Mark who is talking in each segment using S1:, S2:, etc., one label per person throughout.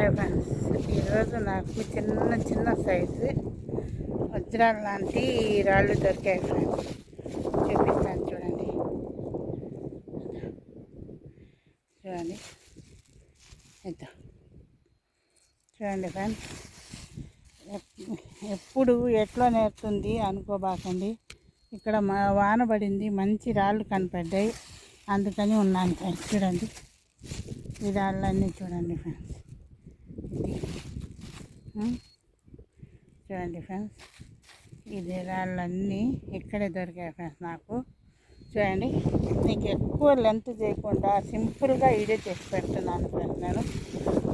S1: Hi friends, ఈరోజు నాకు చిన్న చిన్న సైజు వజ్రాలు లాంటి రాళ్ళు దొరికాయి ఫ్రెండ్స్. చూపిస్తాను చూడండి. చూడండి ఇద్దా చూడండి ఫ్రెండ్స్. ఎప్పుడు ఎట్లా నేర్తుంది అనుకోబాకండి. ఇక్కడ వాన పడింది, మంచి రాళ్ళు కనపడ్డాయి, అందుకని ఉన్నాను ఫ్రెండ్స్. చూడండి ఈ రాళ్ళన్నీ చూడండి ఫ్రెండ్స్. చూడండి ఫ్రెండ్స్, ఇది రాళ్ళన్నీ ఇక్కడే దొరికాయి ఫ్రెండ్స్ నాకు. చూడండి, మీకు ఎక్కువ లెంత్ చేయకుండా సింపుల్గా వీడియో చేసి పెడుతున్నాను ఫ్రెండ్స్. నేను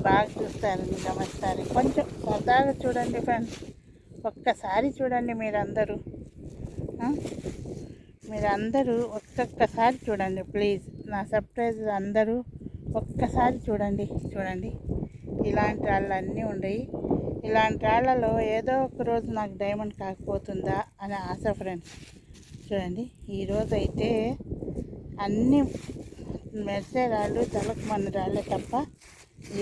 S1: బాగా చూస్తారని గమనిస్తారు. కొంచెం సరదాగా చూడండి ఫ్రెండ్స్. ఒక్కసారి చూడండి మీరందరూ ఒక్కొక్కసారి చూడండి ప్లీజ్. నా సబ్స్క్రైబర్స్ అందరూ ఒక్కసారి చూడండి. ఇలాంటి రాళ్ళు అన్నీ ఉన్నాయి. ఇలాంటి రాళ్ళలో ఏదో ఒక రోజు నాకు డైమండ్ కాకపోతుందా అని ఆశ ఫ్రెండ్స్. చూడండి, ఈరోజు అయితే అన్నీ మెరిసే రాళ్ళు, తలకు మన రాళ్ళే తప్ప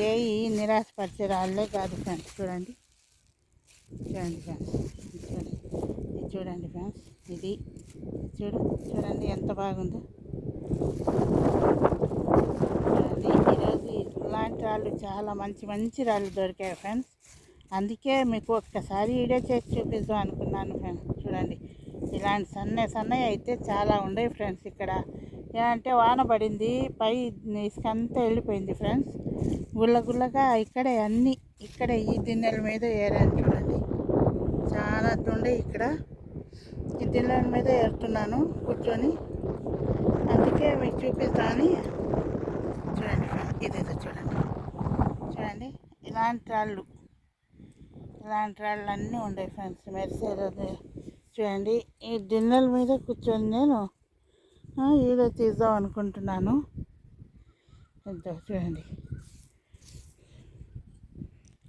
S1: ఏ నిరాశపరిచే రాళ్ళే కాదు ఫ్రెండ్స్. చూడండి ఫ్రెండ్స్, చూడండి ఫ్రెండ్స్. ఇది చూడండి ఎంత బాగుందో. ఈరోజు ఇలాంటి రాళ్ళు చాలా మంచి రాళ్ళు దొరికాయి ఫ్రెండ్స్. అందుకే మీకు ఒక్కసారి వీడియో చేసి చూపిద్దాం అనుకున్నాను ఫ్రెండ్స్. చూడండి, ఇలాంటి సన్నవి అయితే చాలా ఉన్నాయి ఫ్రెండ్స్. ఇక్కడ ఏమంటే వాన పడింది, పై ఇసుకంతా వెళ్ళిపోయింది ఫ్రెండ్స్. గుల్లగా ఇక్కడే ఈ దిన్నెల మీద ఏరాను. చూడండి, చాలా ఉండే ఇక్కడ ఈ దిన్నెల మీద ఏరుతున్నాను కూర్చొని. అందుకే మీకు చూపిస్తాను. చూడండి ఇది చూడండి ఇలాంటి రాళ్ళు అన్నీ ఉన్నాయి ఫ్రెండ్స్. మెరిసేది చూడండి. ఈ దిన్నెల మీద కూర్చొని నేను వీడియో తీద్దాం అనుకుంటున్నాను. చూడండి,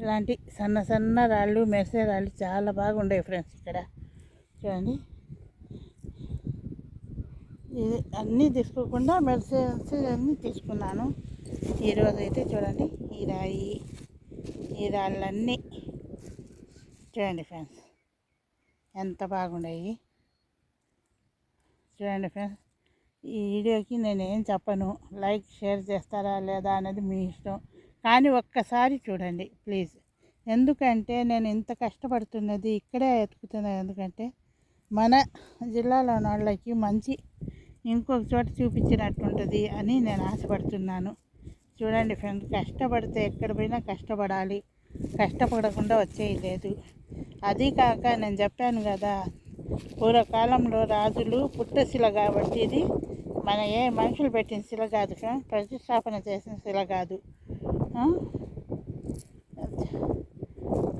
S1: ఇలాంటి సన్న రాళ్ళు, మెరిసే రాళ్ళు చాలా బాగుండేవి ఫ్రెండ్స్. ఇక్కడ చూడండి, ఇది అన్నీ తీసుకోకుండా మెరిసే అన్నీ తీసుకున్నాను ఈరోజు అయితే. చూడండి ఈ రాళ్ళన్నీ చూడండి ఫ్రెండ్స్, ఎంత బాగున్నాయి. చూడండి ఫ్రెండ్స్, ఈ వీడియోకి నేనేం చెప్పను. లైక్ షేర్ చేస్తారా లేదా అనేది మీ ఇష్టం, కానీ ఒక్కసారి చూడండి ప్లీజ్. ఎందుకంటే నేను ఇంత కష్టపడుతున్నది ఇక్కడే ఎతుకుతున్నాను. ఎందుకంటే మన జిల్లాలో వాళ్ళకి మంచి ఇంకొక చోట చూపించినట్టు ఉంటుంది అని నేను ఆశపడుతున్నాను. చూడండి ఫ్రెండ్స్, కష్టపడితే ఎక్కడ పోయినా కష్టపడాలి, కష్టపడకుండా వచ్చేది లేదు. అది కాక నేను చెప్పాను కదా, పూర్వకాలంలో రాజులు పుట్టశిల కాబట్టి ఇది మన ఏ మనుషులు పెట్టిన శిల కాదు ఫ్రెండ్స్, ప్రతిష్టాపన చేసిన శిల కాదు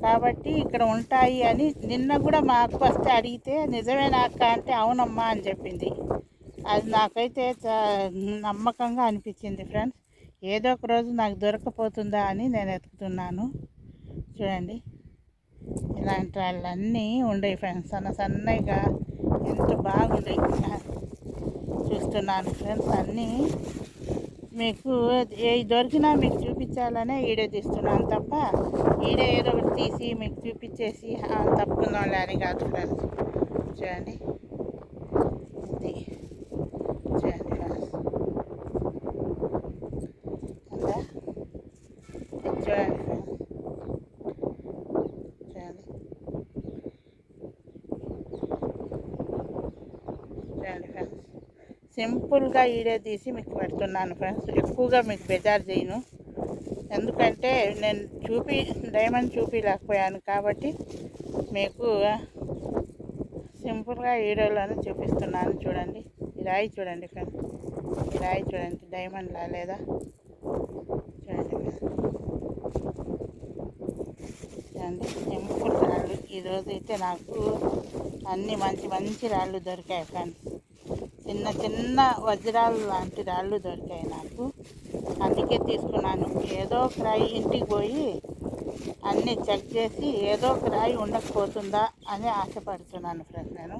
S1: కాబట్టి ఇక్కడ ఉంటాయి అని. నిన్న కూడా మా అక్క వస్తే అడిగితే నిజమేనా అక్క అంటే అవునమ్మా అని చెప్పింది. అది నాకైతే నమ్మకంగా అనిపించింది ఫ్రెండ్స్. ఏదో ఒక రోజు నాకు దొరకపోతుందా అని నేను ఎతుకుతున్నాను. చూడండి, ఇలాంటి వాళ్ళన్నీ ఉండేవి ఫ్రెండ్స్. సన్నగా ఎంత బాగుండే చూస్తున్నాను ఫ్రెండ్స్. అన్నీ మీకు ఏ దొరికినా మీకు చూపించాలనే వీడియో తీస్తున్నాను తప్ప వీడియో ఏదో ఒకటి తీసి మీకు చూపించేసి తప్పుకుందాంలే అని కాదు ఫ్రెండ్స్. చూడండి ఫ్రెండ్స్, చూడండి ఫ్రెండ్స్, సింపుల్గా వీడియో తీసి మీకు పెడుతున్నాను ఫ్రెండ్స్. ఎక్కువగా మీకు బెజార్ చేయను, ఎందుకంటే నేను డైమండ్ చూపించలేకపోయాను కాబట్టి మీకు సింపుల్గా వీడియోలోనే చూపిస్తున్నాను. చూడండి, ఈ రాయి చూడండి ఫ్రెండ్స్, ఈ రాయి చూడండి, డైమండ్ లేదా చూడండి సింపుల్ రాళ్ళు. ఈరోజు అయితే నాకు అన్నీ మంచి రాళ్ళు దొరికాయి ఫ్రెండ్స్. చిన్న వజ్రాలు లాంటి రాళ్ళు దొరికాయి నాకు, అందుకే తీసుకున్నాను. ఏదో ఒక రాయి ఇంటికి పోయి అన్నీ చెక్ చేసి ఏదో ఒక రాయి ఉండకపోతుందా అని ఆశపడుతున్నాను ఫ్రెండ్స్ నేను.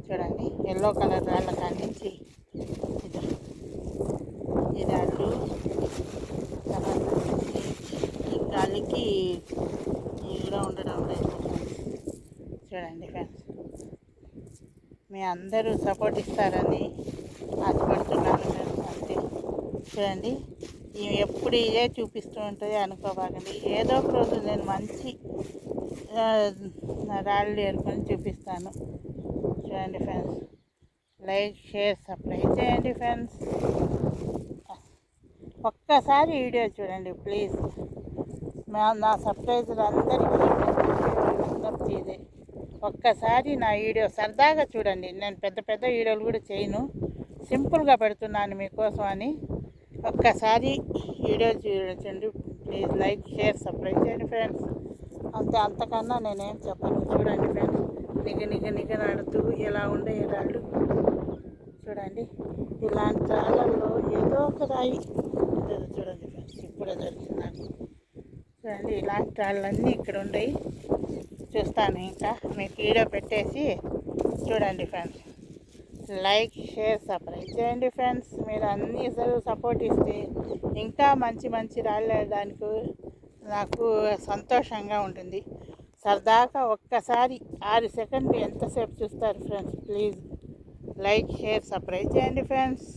S1: చూడండి, ఎల్లో కలర్ రాళ్ళ కానించి ఈ రాళ్ళు ఈ గాలి రావడానికి ఇలా ఉండడం లేదు. చూడండి ఫ్రెండ్స్, మీ అందరూ సపోర్ట్ ఇస్తారని ఆశపడుతున్నాను ఫ్రెండ్స్. అంతే. చూడండి, ఇవి ఎప్పుడు ఇదే చూపిస్తూ ఉంటుంది అనుకోబాకండి. ఏదో ఒక రోజు నేను మంచి రాళ్ళు ఏరుకొని చూపిస్తాను. చూడండి ఫ్రెండ్స్, లైక్ షేర్ సబ్స్క్రైబ్ చేయండి ఫ్రెండ్స్. ఒక్కసారి వీడియో చూడండి ప్లీజ్. నా సబ్స్క్రైబర్ అందరికీ విజ్ఞప్తి ఇదే. ఒక్కసారి నా వీడియో సరదాగా చూడండి. నేను పెద్ద పెద్ద వీడియోలు కూడా చేయను, సింపుల్గా పెడుతున్నాను మీకోసం అని. ఒక్కసారి వీడియో చూడండి ప్లీజ్. లైక్ షేర్ సబ్స్క్రైబ్ చేయండి ఫ్రెండ్స్. అంతకన్నా నేనేం చెప్పను. చూడండి ఫ్రెండ్స్, నిగనాడుతూ ఎలా ఉండే రాళ్ళు చూడండి. ఇలాంటి రాళ్ళల్లో ఏదో ఒక రాయి చూడండి ఫ్రెండ్స్, ఇప్పుడే దొరికింది నాకు. చూడండి, ఇలాంటి రాళ్ళన్నీ ఇక్కడ ఉండయి. చూస్తాను ఇంకా మీకు వీడియో పెట్టేసి. చూడండి ఫ్రెండ్స్, లైక్ షేర్ సబ్స్క్రైబ్ చేయండి ఫ్రెండ్స్. మీరు అన్ని సపోర్ట్ ఇస్తే ఇంకా మంచి మంచి రాళ్ళు వేయడానికి నాకు సంతోషంగా ఉంటుంది. సరదాగా ఒక్కసారి 6 సెకండ్లు ఎంతసేపు చూస్తారు friends. Please like share subscribe చేయండి ఫ్రెండ్స్.